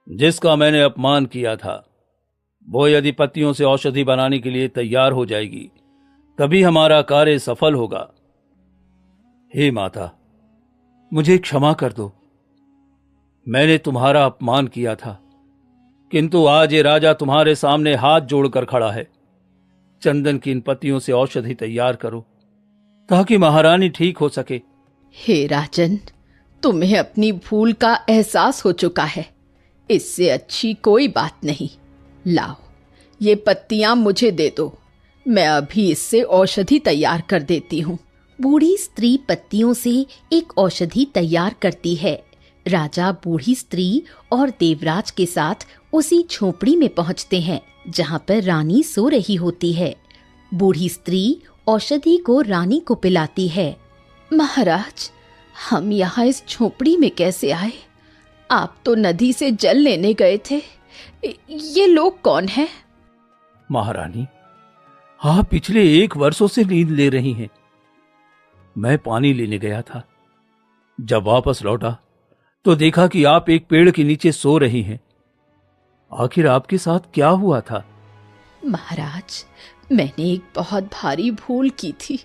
जिसका मैंने अपमान किया था, वो यदि पत्तियों से औषधि बनाने के लिए तैयार हो जाएगी तभी हमारा कार्य सफल होगा। हे माता, मुझे क्षमा कर दो। मैंने तुम्हारा अपमान किया था, किंतु आज ये राजा तुम्हारे सामने हाथ जोड़कर खड़ा है। चंदन की इन पत्तियों से औषधि तैयार करो ताकि महारानी ठीक हो सके। हे राजन, तुम्हें अपनी भूल का एहसास हो चुका है। इससे अच्छी कोई बात नहीं। लाओ, ये पत्तियां मुझे दे दो। मैं अभी इससे औषधि तैयार कर देती हूँ। बूढ़ी स्त्री पत्तियों से एक औषधि तैयार करती है। राजा बूढ़ी स्त्री और देवराज के साथ उसी झोपड़ी में पहुंचते हैं जहां पर रानी सो रही होती है। बूढ़ी स्त्री औषधि को रानी को पिलाती है। महाराज, हम यहाँ इस झोपड़ी में कैसे आए? आप तो नदी से जल लेने गए थे। ये लोग कौन हैं? महारानी, आप पिछले 1 वर्षों से नींद ले रही हैं। मैं पानी लेने गया था। जब वापस लौटा तो देखा कि आप एक पेड़ के नीचे सो रही हैं। आखिर आपके साथ क्या हुआ था? महाराज, मैंने एक बहुत भारी भूल की थी।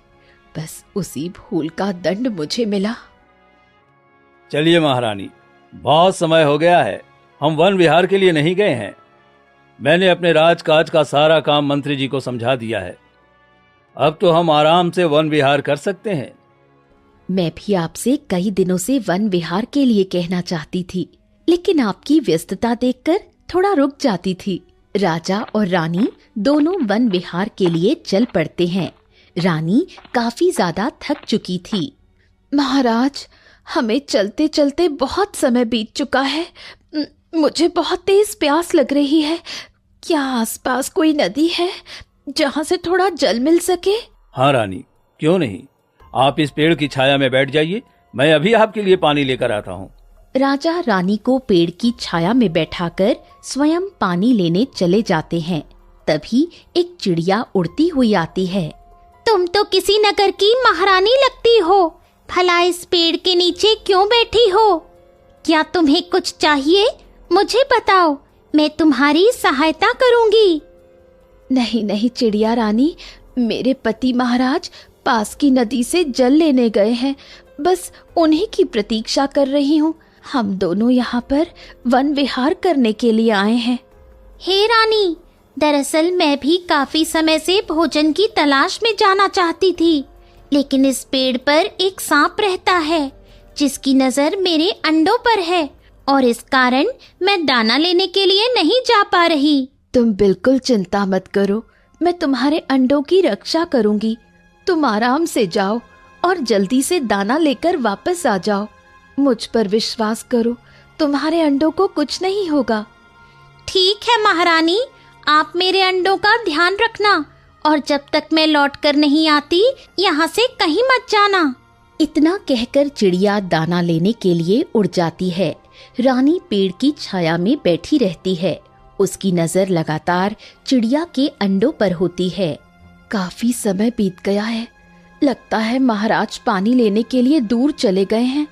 बस उसी भूल का दंड मुझे मिला। चलिए महारानी, बहुत समय हो गया है। हम वन विहार के लिए नहीं गए हैं। मैंने अपने राजकाज का सारा काम मंत्री जी को समझा दिया है। अब तो हम आराम से वन विहार कर सकते हैं। मैं भी आपसे कई दिनों से वन विहार के लिए कहना चाहती थी, लेकिन आपकी व्यस्तता देखकर थोड़ा रुक जाती थी। राजा और रानी दोनों वन विहार के लिए चल पड़ते हैं। रानी काफी ज्यादा थक चुकी थी। महाराज, हमें चलते चलते बहुत समय बीत चुका है। मुझे बहुत तेज प्यास लग रही है। क्या आसपास कोई नदी है जहाँ से थोड़ा जल मिल सके? हाँ रानी, क्यों नहीं। आप इस पेड़ की छाया में बैठ जाइए, मैं अभी आपके लिए पानी लेकर आता हूँ। राजा रानी को पेड़ की छाया में बैठाकर स्वयं पानी लेने चले जाते हैं। तभी एक चिड़िया उड़ती हुई आती है। तुम तो किसी नगर की महारानी लगती हो। भला इस पेड़ के नीचे क्यों बैठी हो? क्या तुम्हें कुछ चाहिए? मुझे बताओ, मैं तुम्हारी सहायता करूंगी। नहीं नहीं चिड़िया रानी, मेरे पति महाराज पास की नदी से जल लेने गए हैं। बस उन्हीं की प्रतीक्षा कर रही हूँ। हम दोनों यहाँ पर वन विहार करने के लिए आए हैं। हे रानी, दरअसल मैं भी काफी समय से भोजन की तलाश में जाना चाहती थी, लेकिन इस पेड़ पर एक सांप रहता है जिसकी नजर मेरे अंडों पर है और इस कारण मैं दाना लेने के लिए नहीं जा पा रही। तुम बिल्कुल चिंता मत करो, मैं तुम्हारे अंडों की रक्षा करूंगी। तुम आराम से जाओ और जल्दी से दाना लेकर वापस आ जाओ। मुझ पर विश्वास करो, तुम्हारे अंडों को कुछ नहीं होगा। ठीक है महारानी, आप मेरे अंडों का ध्यान रखना और जब तक मैं लौट कर नहीं आती यहाँ से कहीं मत जाना। इतना कहकर चिड़िया दाना लेने के लिए उड़ जाती है। रानी पेड़ की छाया में बैठी रहती है। उसकी नजर लगातार चिड़िया के अंडों पर होती है। काफी समय बीत गया है। लगता है महाराज पानी लेने के लिए दूर चले गए हैं।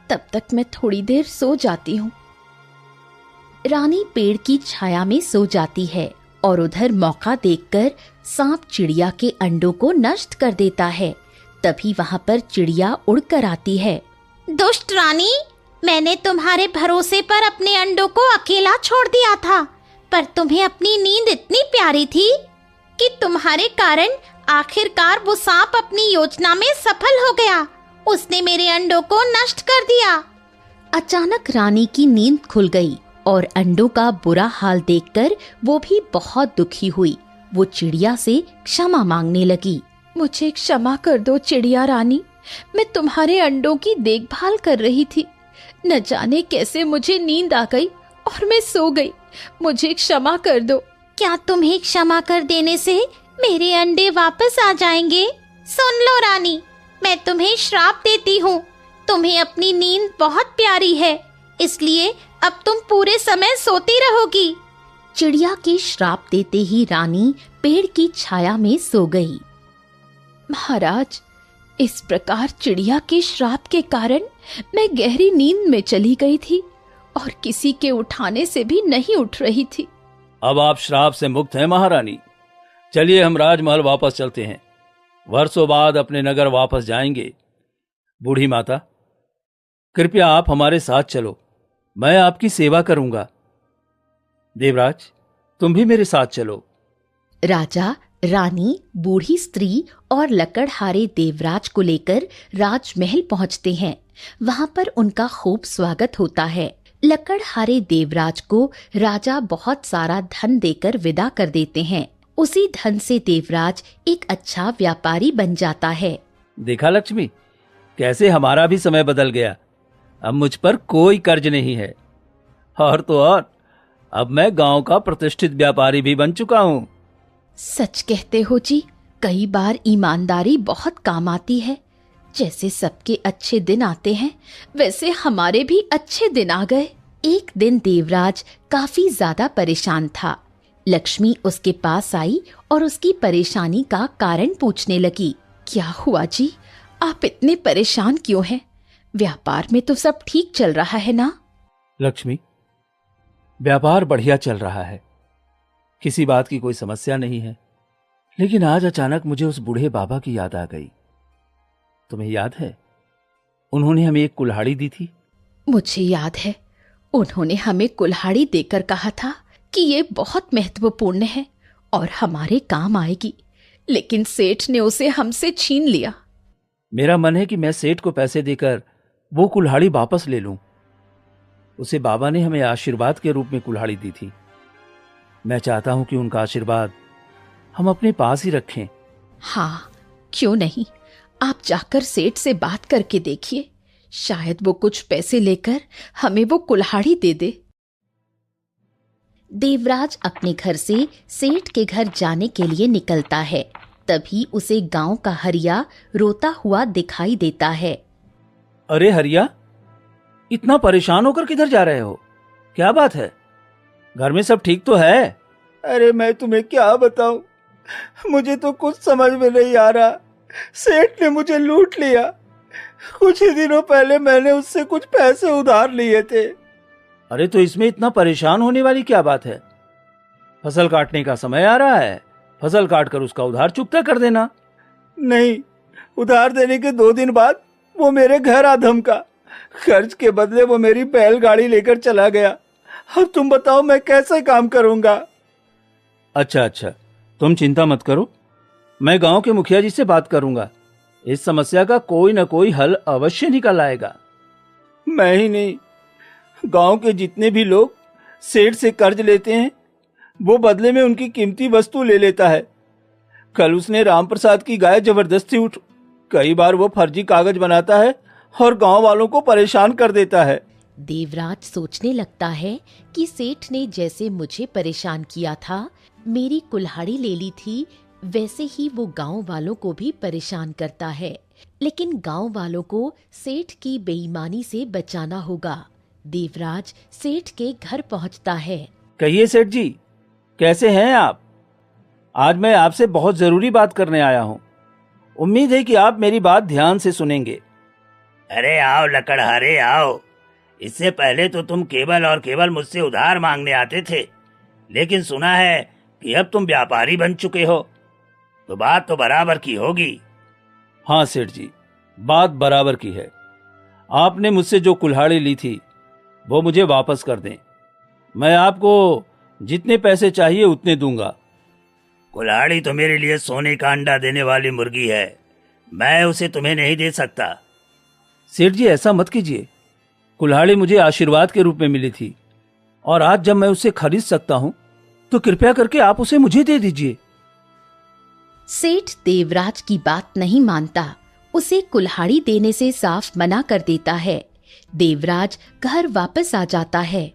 तब तक मैं थोड़ी देर सो जाती हूँ। रानी पेड़ की छाया में सो जाती है और उधर मौका देखकर सांप चिड़िया के अंडों को नष्ट कर देता है। तभी वहाँ पर चिड़िया उड़कर आती है। दुष्ट रानी, मैंने तुम्हारे भरोसे पर अपने अंडों को अकेला छोड़ दिया था, पर तुम्हें अपनी नींद इतनी प्यारी थी कि तुम्हारे कारण आखिरकार वो सांप अपनी योजना में सफल हो गया। उसने मेरे अंडों को नष्ट कर दिया। अचानक रानी की नींद खुल गई और अंडों का बुरा हाल देखकर वो भी बहुत दुखी हुई। वो चिड़िया से क्षमा मांगने लगी। मुझे क्षमा कर दो चिड़िया रानी, मैं तुम्हारे अंडों की देखभाल कर रही थी। न जाने कैसे मुझे नींद आ गई और मैं सो गई। मुझे क्षमा कर दो। क्या तुम्हें क्षमा कर देने से मेरे अंडे वापस आ जाएंगे? सुन लो रानी, मैं तुम्हें श्राप देती हूँ। तुम्हें अपनी नींद बहुत प्यारी है, इसलिए अब तुम पूरे समय सोती रहोगी। चिड़िया के श्राप देते ही रानी पेड़ की छाया में सो गई। महाराज, इस प्रकार चिड़िया के श्राप के कारण मैं गहरी नींद में चली गई थी और किसी के उठाने से भी नहीं उठ रही थी। अब आप श्राप से मुक्त हैं महारानी। चलिए हम राजमहल वापस चलते हैं। वर्षों बाद अपने नगर वापस जाएंगे। बूढ़ी माता, कृपया आप हमारे साथ चलो, मैं आपकी सेवा करूंगा। देवराज, तुम भी मेरे साथ चलो। राजा, रानी, बूढ़ी स्त्री और लकड़हारे देवराज को लेकर राजमहल पहुंचते हैं। वहां पर उनका खूब स्वागत होता है। लकड़हारे देवराज को राजा बहुत सारा धन देकर विदा कर देते हैं। उसी धन से देवराज एक अच्छा व्यापारी बन जाता है। देखा लक्ष्मी, कैसे हमारा भी समय बदल गया। अब मुझ पर कोई कर्ज नहीं है, और तो और अब मैं गांव का प्रतिष्ठित व्यापारी भी बन चुका हूँ। सच कहते हो जी, कई बार ईमानदारी बहुत काम आती है। जैसे सबके अच्छे दिन आते हैं, वैसे हमारे भी अच्छे दिन आ गए। एक दिन देवराज काफी ज्यादा परेशान था। लक्ष्मी उसके पास आई और उसकी परेशानी का कारण पूछने लगी। क्या हुआ जी, आप इतने परेशान क्यों हैं? व्यापार में तो सब ठीक चल रहा है ना? लक्ष्मी, व्यापार बढ़िया चल रहा है, किसी बात की कोई समस्या नहीं है। लेकिन आज अचानक मुझे उस बूढ़े बाबा की याद आ गई। तुम्हें याद है, उन्होंने हमें एक कुल्हाड़ी दी थी। मुझे याद है, उन्होंने हमें कुल्हाड़ी देकर कहा था कि ये बहुत महत्वपूर्ण है और हमारे काम आएगी, लेकिन सेठ ने उसे हमसे छीन लिया। मेरा मन है कि मैं सेठ को पैसे देकर वो कुल्हाड़ी वापस ले लूं। उसे बाबा ने हमें आशीर्वाद के रूप में कुल्हाड़ी दी थी। मैं चाहता हूं कि उनका आशीर्वाद हम अपने पास ही रखें। हाँ, क्यों नहीं, आप जाकर सेठ से बात करके देखिए, शायद वो कुछ पैसे लेकर हमें वो कुल्हाड़ी दे दे। देवराज अपने घर से सेठ के घर जाने के लिए निकलता है। तभी उसे गांव का हरिया रोता हुआ दिखाई देता है। अरे हरिया, इतना परेशान होकर किधर जा रहे हो? क्या बात है? घर में सब ठीक तो है? अरे मैं तुम्हें क्या बताऊं, मुझे तो कुछ समझ में नहीं आ रहा। सेठ ने मुझे लूट लिया। कुछ ही दिनों पहले मैंने उससे कुछ पैसे उधार लिए थे। अरे तो इसमें इतना परेशान होने वाली क्या बात है? फसल काटने का समय आ रहा है, फसल काटकर उसका उधार चुकता कर देना। नहीं, उधार देने के 2 दिन बाद वो मेरे घर आ धमका। कर्ज के बदले वो मेरी बैलगाड़ी लेकर चला गया। अब तुम बताओ मैं कैसे काम करूंगा? अच्छा, तुम चिंता मत करो, मैं गांव के मुखिया जी से बात करूंगा। इस समस्या का कोई न कोई हल अवश्य निकल आएगा। मैं ही नहीं, गांव के जितने भी लोग सेठ से कर्ज लेते हैं, वो बदले में उनकी कीमती वस्तु ले लेता है। कल उसने राम प्रसाद की गाय जबरदस्ती उठ, कई बार वो फर्जी कागज बनाता है और गांव वालों को परेशान कर देता है। देवराज सोचने लगता है कि सेठ ने जैसे मुझे परेशान किया था, मेरी कुल्हाड़ी ले ली थी, वैसे ही वो गांव वालों को भी परेशान करता है। लेकिन गांव वालों को सेठ की बेईमानी से बचाना होगा। देवराज सेठ के घर पहुंचता है। कहिए सेठ जी, कैसे हैं आप? आज मैं आपसे बहुत जरूरी बात करने आया हूं। उम्मीद है कि आप मेरी बात ध्यान से सुनेंगे। अरे आओ लकड़हारे आओ। इससे पहले तो तुम केवल और केवल मुझसे उधार मांगने आते थे, लेकिन सुना है कि अब तुम व्यापारी बन चुके हो, तो बात तो बराबर की होगी। हाँ सेठ जी, बात बराबर की है। आपने मुझसे जो कुल्हाड़ी ली थी वो मुझे वापस कर दें। मैं आपको जितने पैसे चाहिए उतने दूंगा। कुल्हाड़ी तो मेरे लिए सोने का अंडा देने वाली मुर्गी है, मैं उसे तुम्हें नहीं दे सकता। सेठ जी ऐसा मत कीजिए, कुल्हाड़ी मुझे आशीर्वाद के रूप में मिली थी और आज जब मैं उसे खरीद सकता हूं तो कृपया करके आप उसे मुझे दे दीजिए। सेठ देवराज की बात नहीं मानता, उसे कुल्हाड़ी देने से साफ मना कर देता है। देवराज घर वापस आ जाता है।